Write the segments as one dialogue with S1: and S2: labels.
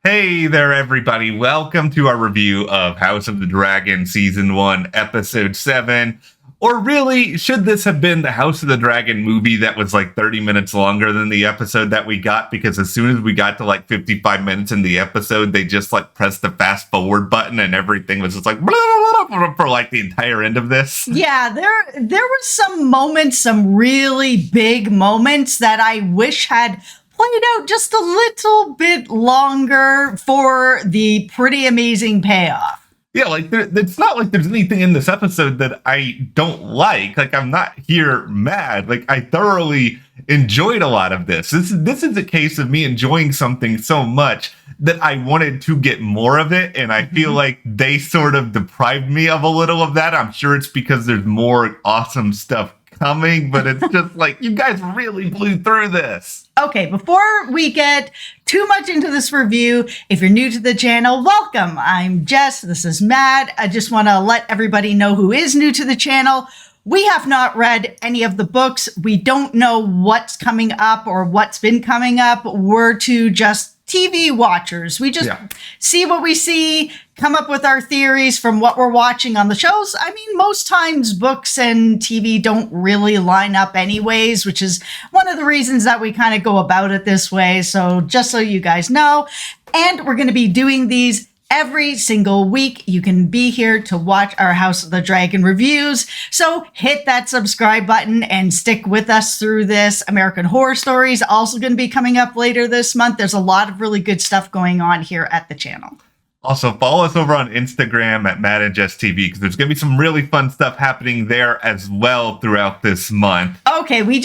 S1: Hey there, everybody. Welcome to our review of House of the Dragon Season 1, Episode 7. Or really, should this have been the House of the Dragon movie that was like 30 minutes longer than the episode that we got? Because as soon as we got to like 55 minutes in the episode, they just like pressed the fast forward button and everything was just like blah, blah, blah, blah, for like the entire end of this.
S2: Yeah, there were some moments, some really big moments that I wish had played out just a little bit longer for the pretty amazing payoff.
S1: Yeah, like it's not like there's anything in this episode that I don't like. Like I'm not here mad. Like I thoroughly enjoyed a lot of this. This is a case of me enjoying something so much that I wanted to get more of it, and I feel like they sort of deprived me of a little of that. I'm sure it's because there's more awesome stuff coming, but it's just like you guys really blew through this.
S2: Okay, before we get too much into this review, if you're new to the channel, welcome. I'm Jess. This is Matt. I just want to let everybody know who is new to the channel. We have not read any of the books. We don't know what's coming up or what's been coming up. We're just TV watchers. We just see what we see, come up with our theories from what we're watching on the shows. I mean, most times books and TV don't really line up anyways, which is one of the reasons that we kind of go about it this way. So just so you guys know, and we're going to be doing these every single week. You can be here to watch our House of the Dragon reviews. So hit that subscribe button and stick with us through this. American Horror Stories also going to be coming up later this month. There's a lot of really good stuff going on here at the channel.
S1: Also, follow us over on Instagram at Matt and Jess TV because there's going to be some really fun stuff happening there as well throughout this month.
S2: Okay, we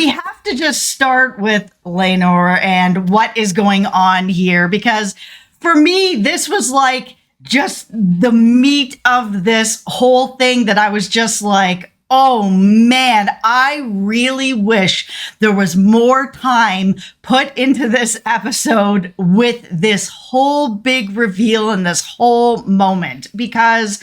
S2: have to just start with Laenor and what is going on here, because for me, this was like just the meat of this whole thing that I was just like, oh man, I really wish there was more time put into this episode with this whole big reveal and this whole moment, because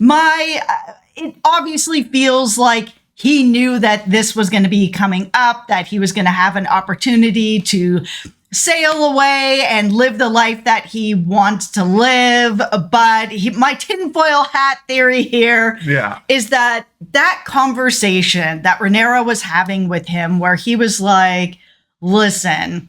S2: it obviously feels like he knew that this was going to be coming up, that he was going to have an opportunity to sail away and live the life that he wants to live. But my tinfoil hat theory here is that conversation that Rhaenyra was having with him, where he was like, listen,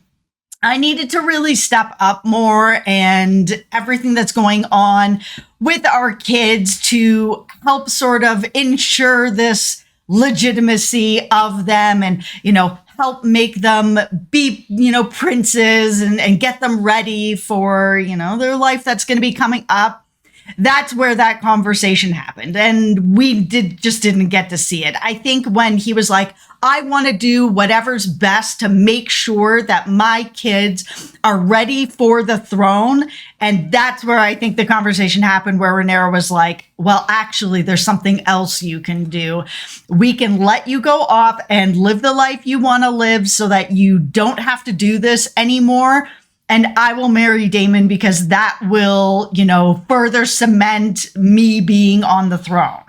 S2: I needed to really step up more and everything that's going on with our kids to help sort of ensure this legitimacy of them and, help make them be, princes and get them ready for, their life that's going to be coming up. That's where that conversation happened. And we just didn't get to see it. I think when he was like, I want to do whatever's best to make sure that my kids are ready for the throne. And that's where I think the conversation happened, where Rhaenyra was like, well, actually, there's something else you can do. We can let you go off and live the life you want to live so that you don't have to do this anymore. And I will marry Daemon because that will, further cement me being on the throne.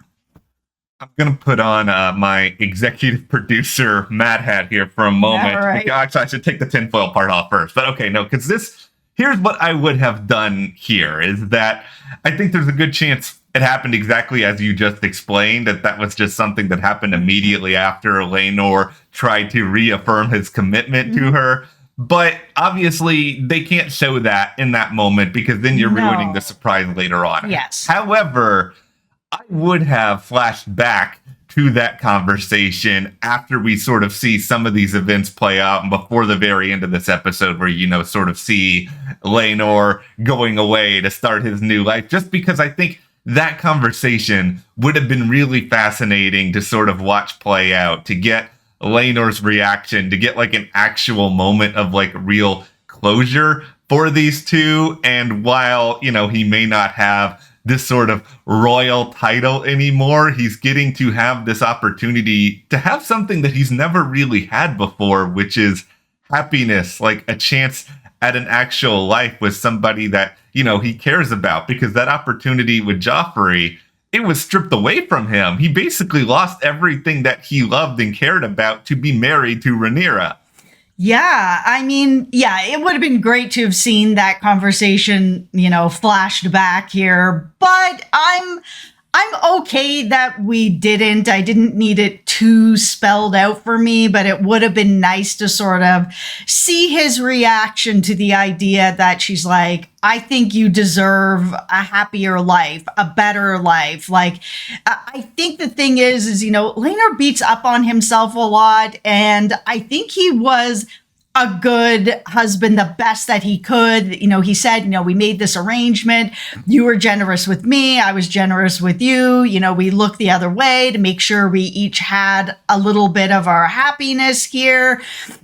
S1: I'm going to put on my executive producer Mad hat here for a moment.
S2: Right.
S1: Actually, I should take the tinfoil part off first. But okay, no, because here's what I would have done here is that I think there's a good chance it happened exactly as you just explained, that was just something that happened immediately after Laenor tried to reaffirm his commitment to her. But obviously, they can't show that in that moment because then you're ruining the surprise later on.
S2: Yes.
S1: However, I would have flashed back to that conversation after we sort of see some of these events play out and before the very end of this episode where, sort of see Laenor going away to start his new life, just because I think that conversation would have been really fascinating to sort of watch play out, to get Laenor's reaction, to get like an actual moment of like real closure for these two. And while, he may not have this sort of royal title anymore, he's getting to have this opportunity to have something that he's never really had before, which is happiness, like a chance at an actual life with somebody that, he cares about, because that opportunity with Joffrey, it was stripped away from him. He basically lost everything that he loved and cared about to be married to Rhaenyra.
S2: Yeah, I mean, yeah, it would have been great to have seen that conversation, flashed back here, but I'm okay that we didn't. I didn't need it too spelled out for me, but it would have been nice to sort of see his reaction to the idea that she's like, I think you deserve a happier life, a better life. Like, I think the thing is, Laenor beats up on himself a lot, and I think he was a good husband, the best that he could. He said, we made this arrangement. You were generous with me. I was generous with you. We looked the other way to make sure we each had a little bit of our happiness here.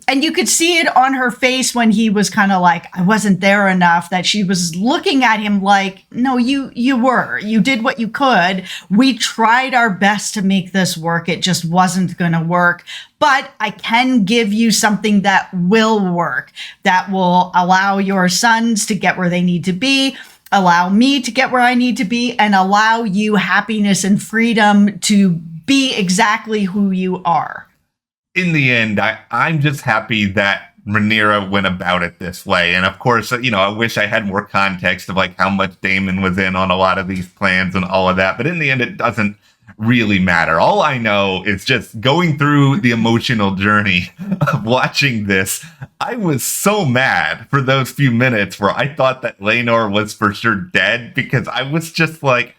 S2: And you could see it on her face when he was kind of like, I wasn't there enough, that she was looking at him like, no, you were. You did what you could. We tried our best to make this work. It just wasn't going to work. But I can give you something that will work, that will allow your sons to get where they need to be, allow me to get where I need to be, and allow you happiness and freedom to be exactly who you are.
S1: In the end, I'm just happy that Rhaenyra went about it this way. And of course, I wish I had more context of like how much Daemon was in on a lot of these plans and all of that. But in the end, it doesn't really matter. All I know is just going through the emotional journey of watching this. I was so mad for those few minutes where I thought that Laenor was for sure dead, because I was just like,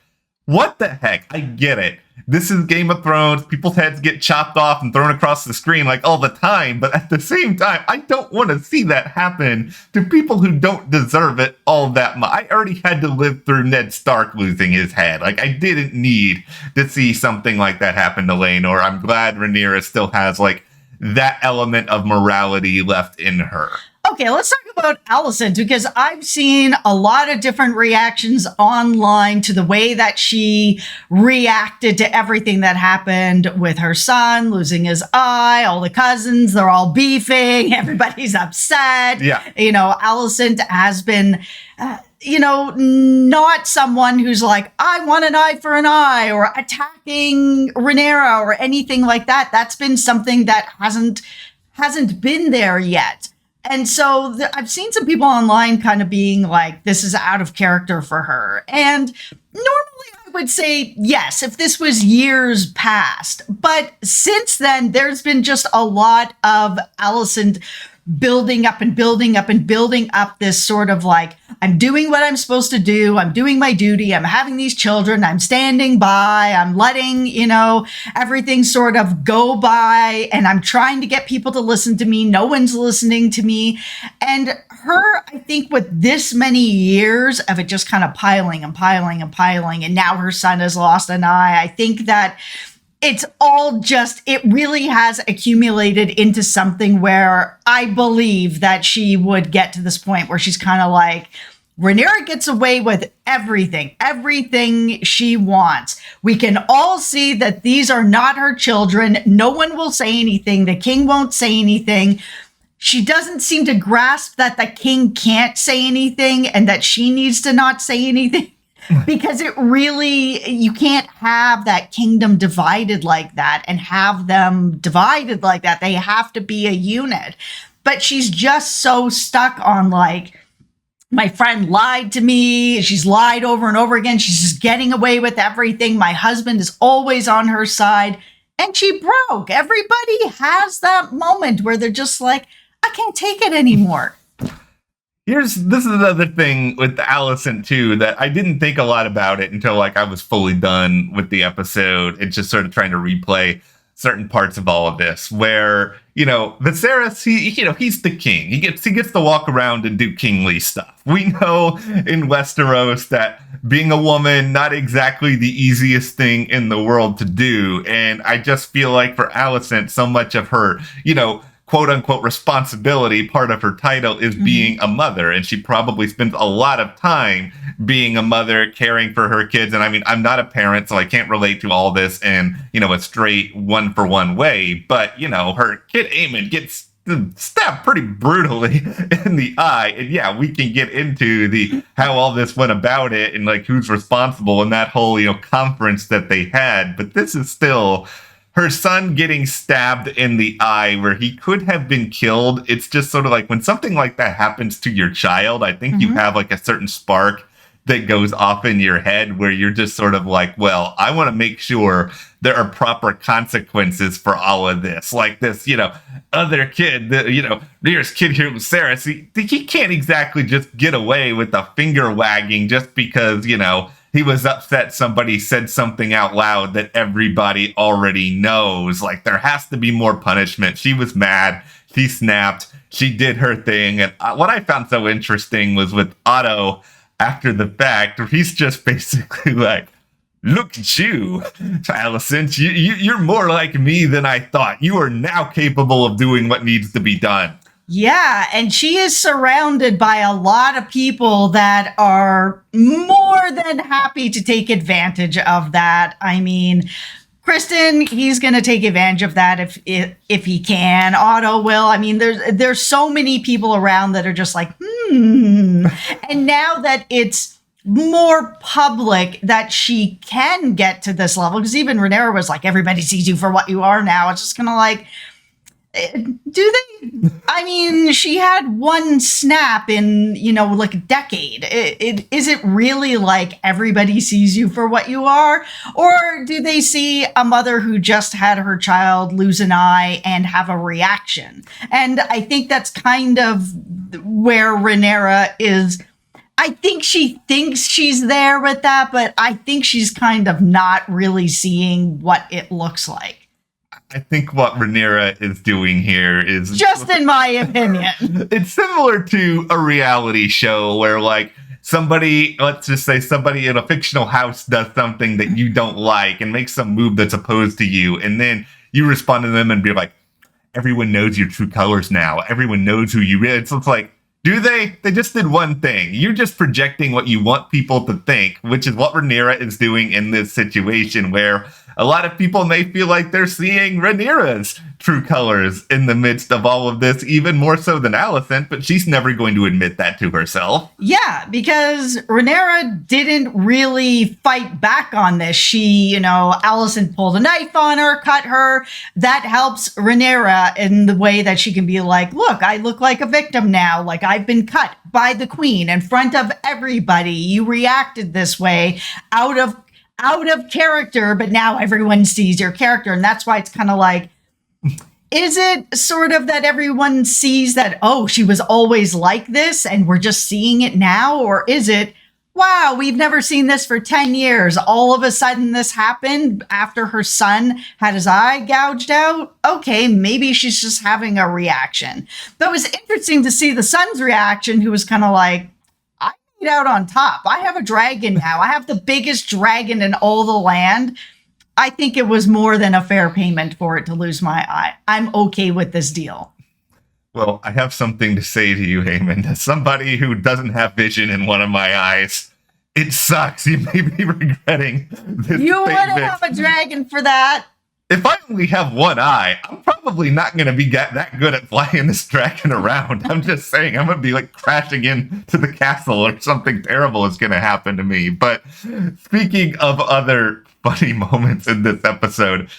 S1: what the heck? I get it. This is Game of Thrones. People's heads get chopped off and thrown across the screen like all the time. But at the same time, I don't want to see that happen to people who don't deserve it all that much. I already had to live through Ned Stark losing his head. Like, I didn't need to see something like that happen to Laenor. I'm glad Rhaenyra still has like that element of morality left in her.
S2: Okay, let's talk about Alicent, because I've seen a lot of different reactions online to the way that she reacted to everything that happened with her son losing his eye. All the cousins, they're all beefing. Everybody's upset.
S1: Yeah.
S2: Alicent has been, not someone who's like, I want an eye for an eye, or attacking Rhaenyra or anything like that. That's been something that hasn't been there yet. And so I've seen some people online kind of being like, this is out of character for her. And normally I would say, yes, if this was years past. But since then, there's been just a lot of Alicent building up and building up and building up this sort of like, I'm doing what I'm supposed to do. I'm doing my duty. I'm having these children. I'm standing by. I'm letting, everything sort of go by. And I'm trying to get people to listen to me. No one's listening to me. And her, I think with this many years of it just kind of piling and piling and piling, and now her son has lost an eye, I think that it's all just, it really has accumulated into something where I believe that she would get to this point where she's kind of like, Rhaenyra gets away with everything she wants. We can all see that these are not her children. No one will say anything. The king won't say anything. She doesn't seem to grasp that the king can't say anything and that she needs to not say anything. Because you can't have that kingdom divided like that and have them divided like that. They have to be a unit. But she's just so stuck on like, my friend lied to me. She's lied over and over again. She's just getting away with everything. My husband is always on her side. And she broke. Everybody has that moment where they're just like, I can't take it anymore.
S1: This is another thing with Alicent too, that I didn't think a lot about it until like I was fully done with the episode and just sort of trying to replay certain parts of all of this, where, Viserys, he's the king. He gets to walk around and do kingly stuff. We know in Westeros that being a woman, not exactly the easiest thing in the world to do. And I just feel like for Alicent, so much of her, quote unquote responsibility, part of her title is being a mother. And she probably spends a lot of time being a mother, caring for her kids. And I mean, I'm not a parent, so I can't relate to all this in, a straight one for one way. But, her kid Aemon gets stabbed pretty brutally in the eye. And yeah, we can get into how all this went about it and like who's responsible and that whole, conference that they had. But this is still her son getting stabbed in the eye where he could have been killed. It's just sort of like when something like that happens to your child, I think you have like a certain spark that goes off in your head where you're just sort of like, well, I want to make sure there are proper consequences for all of this. Like this, other kid, Rhaenyra's kid here with Sarah, he can't exactly just get away with the finger wagging just because, he was upset somebody said something out loud that everybody already knows. Like, there has to be more punishment. She was mad. She snapped. She did her thing. And what I found so interesting was with Otto, after the fact, he's just basically like, look at you, Alicent. You're more like me than I thought. You are now capable of doing what needs to be done.
S2: Yeah, and she is surrounded by a lot of people that are more than happy to take advantage of that. I mean, Kristen, he's going to take advantage of that if he can. Otto will. I mean, there's so many people around that are just like, And now that it's more public that she can get to this level, because even Rhaenyra was like, everybody sees you for what you are now. It's just kind of like, do they? I mean, she had one snap in, like a decade. Is it really like everybody sees you for what you are? Or do they see a mother who just had her child lose an eye and have a reaction? And I think that's kind of where Rhaenyra is. I think she thinks she's there with that, but I think she's kind of not really seeing what it looks like.
S1: I think what Rhaenyra is doing here is...
S2: just in my opinion.
S1: It's similar to a reality show where, like, let's just say somebody in a fictional house does something that you don't like and makes some move that's opposed to you, and then you respond to them and be like, everyone knows your true colors now. Everyone knows who you really... So it's like, do they? They just did one thing. You're just projecting what you want people to think, which is what Rhaenyra is doing in this situation where a lot of people may feel like they're seeing Rhaenyra's true colors in the midst of all of this, even more so than Alicent, but she's never going to admit that to herself.
S2: Yeah, because Rhaenyra didn't really fight back on this. She, Alicent pulled a knife on her, cut her. That helps Rhaenyra in the way that she can be like, look, I look like a victim now. Like, I've been cut by the queen in front of everybody. You reacted this way out of character, but now everyone sees your character. And that's why it's kind of like, is it sort of that everyone sees that, oh, she was always like this and we're just seeing it now? Or is it, wow, we've never seen this for 10 years. All of a sudden this happened after her son had his eye gouged out. Okay, maybe she's just having a reaction. But it was interesting to see the son's reaction, who was kind of like, out on top. I have a dragon now. I have the biggest dragon in all the land. I think it was more than a fair payment for it to lose my eye. I'm okay with this deal.
S1: Well, I have something to say to you, Heyman. As somebody who doesn't have vision in one of my eyes, it sucks. You may be regretting this
S2: You
S1: statement.
S2: wouldn't have a dragon for that.
S1: If I only have one eye, I'm probably not going to be that good at flying this dragon around. I'm just saying, I'm going to be like crashing into the castle or something terrible is going to happen to me. But speaking of other funny moments in this episode,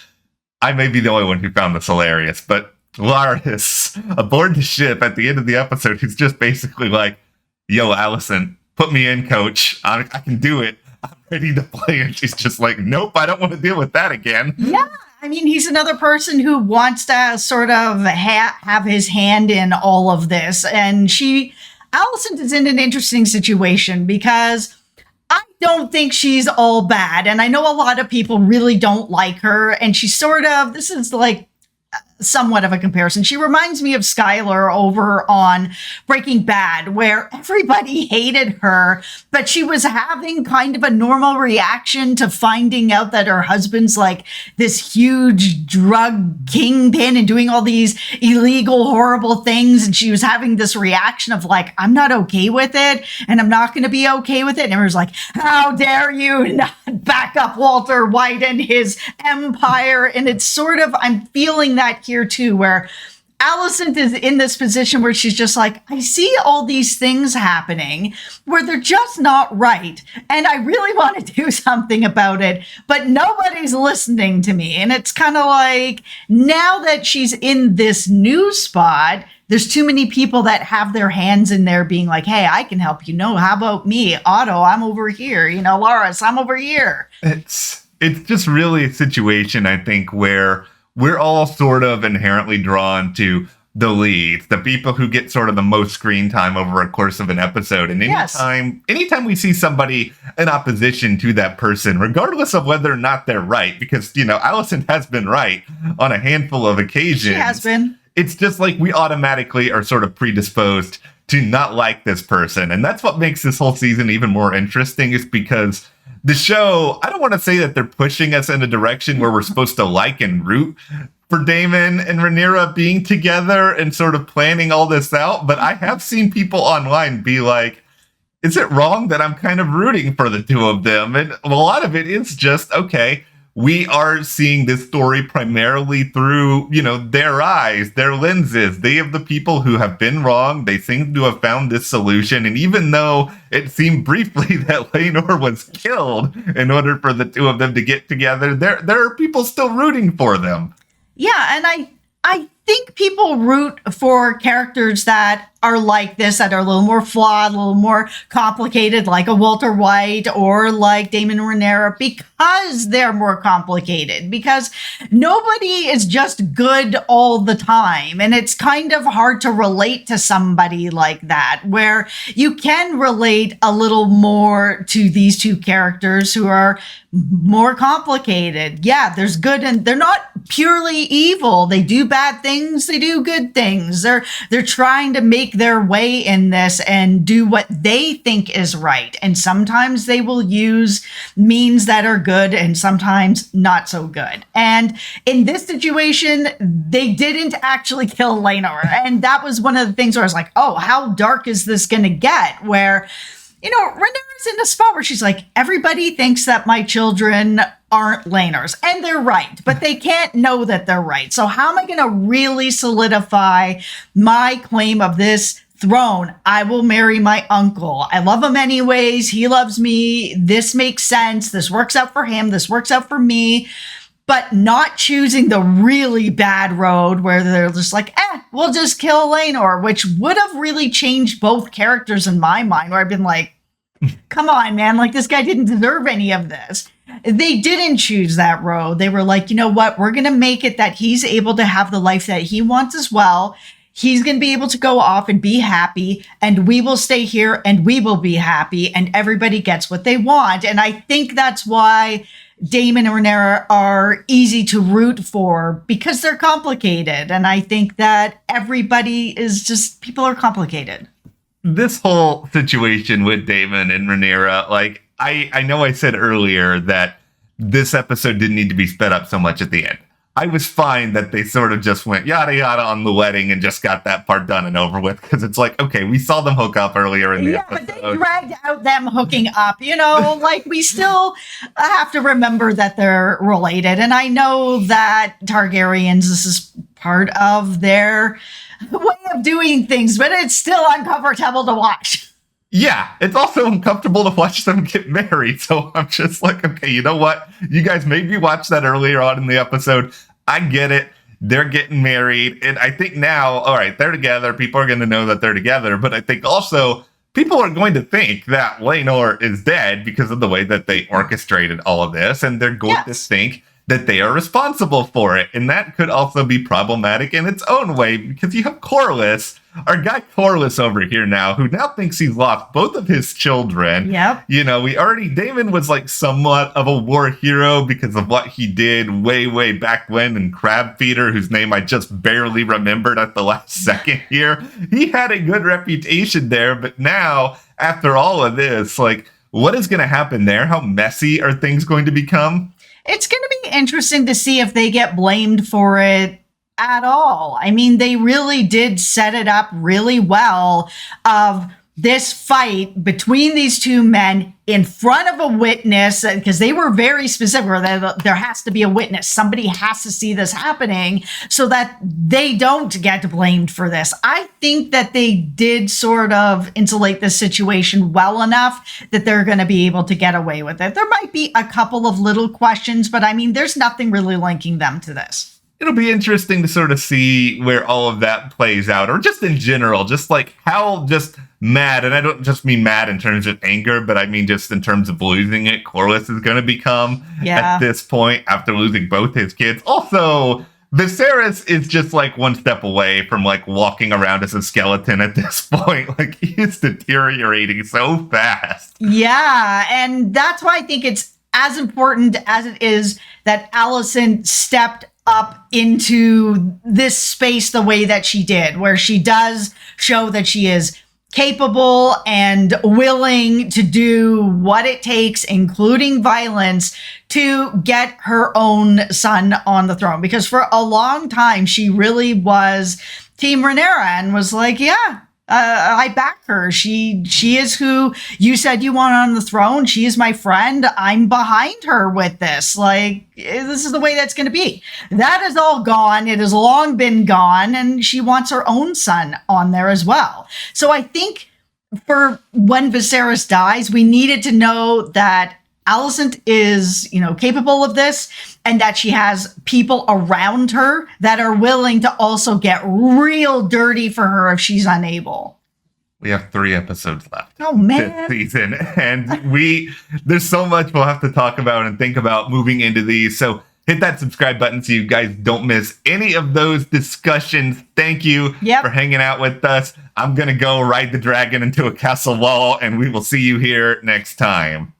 S1: I may be the only one who found this hilarious, but Laris aboard the ship at the end of the episode, who's just basically like, yo, Alicent, put me in, coach. I can do it. I'm ready to play. And she's just like, nope, I don't want to deal with that again.
S2: Yeah. I mean, he's another person who wants to sort of have his hand in all of this. And Alicent is in an interesting situation because I don't think she's all bad. And I know a lot of people really don't like her. And she's this is like somewhat of a comparison. She reminds me of Skylar over on Breaking Bad, where everybody hated her, but she was having kind of a normal reaction to finding out that her husband's like this huge drug kingpin and doing all these illegal, horrible things. And she was having this reaction of like, I'm not okay with it, and I'm not going to be okay with it. And everyone's like, how dare you not back up Walter White and his empire? And it's sort of, I'm feeling that here too, where Alicent is in this position where she's just like, I see all these things happening where they're just not right. And I really want to do something about it, but nobody's listening to me. And it's kind of like, now that she's in this new spot, there's too many people that have their hands in there being like, hey, I can help you. No, how about me? Otto, I'm over here. Loris, I'm over here.
S1: It's just really a situation, I think, where we're all sort of inherently drawn to the leads, the people who get sort of the most screen time over a course of an episode. And anytime we see somebody in opposition to that person, regardless of whether or not they're right, because, Alicent has been right on a handful of occasions.
S2: She has been.
S1: It's just like we automatically are sort of predisposed to not like this person. And that's what makes this whole season even more interesting, is because the show, I don't want to say that they're pushing us in a direction where we're supposed to like and root for Daemon and Rhaenyra being together and sort of planning all this out. But I have seen people online be like, is it wrong that I'm kind of rooting for the two of them? And a lot of it is just, okay, we are seeing this story primarily through, their eyes, their lenses. They have the people who have been wrong. They seem to have found this solution. And even though it seemed briefly that Laenor was killed in order for the two of them to get together, there are people still rooting for them.
S2: Yeah, and I think people root for characters that are like this, that are a little more flawed, a little more complicated, like a Walter White or like Daemon and Rhaenyra, because they're more complicated, because nobody is just good all the time. And it's kind of hard to relate to somebody like that, where you can relate a little more to these two characters who are more complicated. Yeah, there's good, and they're not purely evil. They do bad things, they do good things. They're trying to make their way in this and do what they think is right. And sometimes they will use means that are good and sometimes not so good. And in this situation, they didn't actually kill Laenor. And that was one of the things where I was like, oh, how dark is this going to get? Where, Rhaenyra's in a spot where she's like, everybody thinks that my children aren't Laenor's, and they're right, but they can't know that they're right. So how am I going to really solidify my claim of this throne? I will marry my uncle. I love him anyways. He loves me. This makes sense. This works out for him. This works out for me. But not choosing the really bad road where they're just like, we'll just kill Laenor, which would have really changed both characters in my mind, where I've been like, come on, man, like this guy didn't deserve any of this. They didn't choose that road. They were like, you know what? We're going to make it that he's able to have the life that he wants as well. He's going to be able to go off and be happy, and we will stay here and we will be happy, and everybody gets what they want. And I think that's why Daemon and Rhaenyra are easy to root for, because they're complicated. And I think that everybody is just, people are complicated.
S1: This whole situation with Daemon and Rhaenyra, like, I know I said earlier that this episode didn't need to be sped up so much at the end. I was fine that they sort of just went yada yada on the wedding and just got that part done and over with, because it's like, okay, we saw them hook up earlier in the episode.
S2: But they dragged out them hooking up, like we still have to remember that they're related. And I know that Targaryens, this is part of their way of doing things, but it's still uncomfortable to watch.
S1: Yeah, it's also uncomfortable to watch them get married. So I'm just like, okay, you know what? You guys made me watch that earlier on in the episode. I get it. They're getting married. And I think now, all right, they're together. People are going to know that they're together. But I think also people are going to think that Laenor is dead because of the way that they orchestrated all of this. And they're going to think that they are responsible for it. And that could also be problematic in its own way, because you have Corlys, our guy Corlys over here now, who now thinks he's lost both of his children.
S2: Yep.
S1: Daemon was like somewhat of a war hero because of what he did way, way back when in Crab Feeder, whose name I just barely remembered at the last second here. He had a good reputation there, but now, after all of this, like, what is going to happen there? How messy are things going to become?
S2: It's going to be interesting to see if they get blamed for it at all. I mean, they really did set it up really well of this fight between these two men in front of a witness, because they were very specific, there has to be a witness. Somebody has to see this happening so that they don't get blamed for this. I think that they did sort of insulate this situation well enough that they're going to be able to get away with it. There might be a couple of little questions, but I mean, there's nothing really linking them to this.
S1: It'll be interesting to sort of see where all of that plays out, or just in general, just like how just mad, and I don't just mean mad in terms of anger, but I mean just in terms of losing it, Corlys is going to become at this point after losing both his kids. Also, Viserys is just like one step away from like walking around as a skeleton at this point. Like, he is deteriorating so fast.
S2: Yeah, and that's why I think it's as important as it is that Alicent stepped up into this space the way that she did, where she does show that she is capable and willing to do what it takes, including violence, to get her own son on the throne. Because for a long time, she really was Team Rhaenyra and was like, yeah, I back her. She is who you said you want on the throne. She is my friend. I'm behind her with this. Like, this is the way that's going to be. That is all gone. It has long been gone. And she wants her own son on there as well. So I think for when Viserys dies, we needed to know that Alicent is, capable of this, and that she has people around her that are willing to also get real dirty for her if she's unable.
S1: We have 3 episodes left.
S2: Oh, man.
S1: This season. And there's so much we'll have to talk about and think about moving into these. So hit that subscribe button so you guys don't miss any of those discussions. Thank you for hanging out with us. I'm going to go ride the dragon into a castle wall, and we will see you here next time.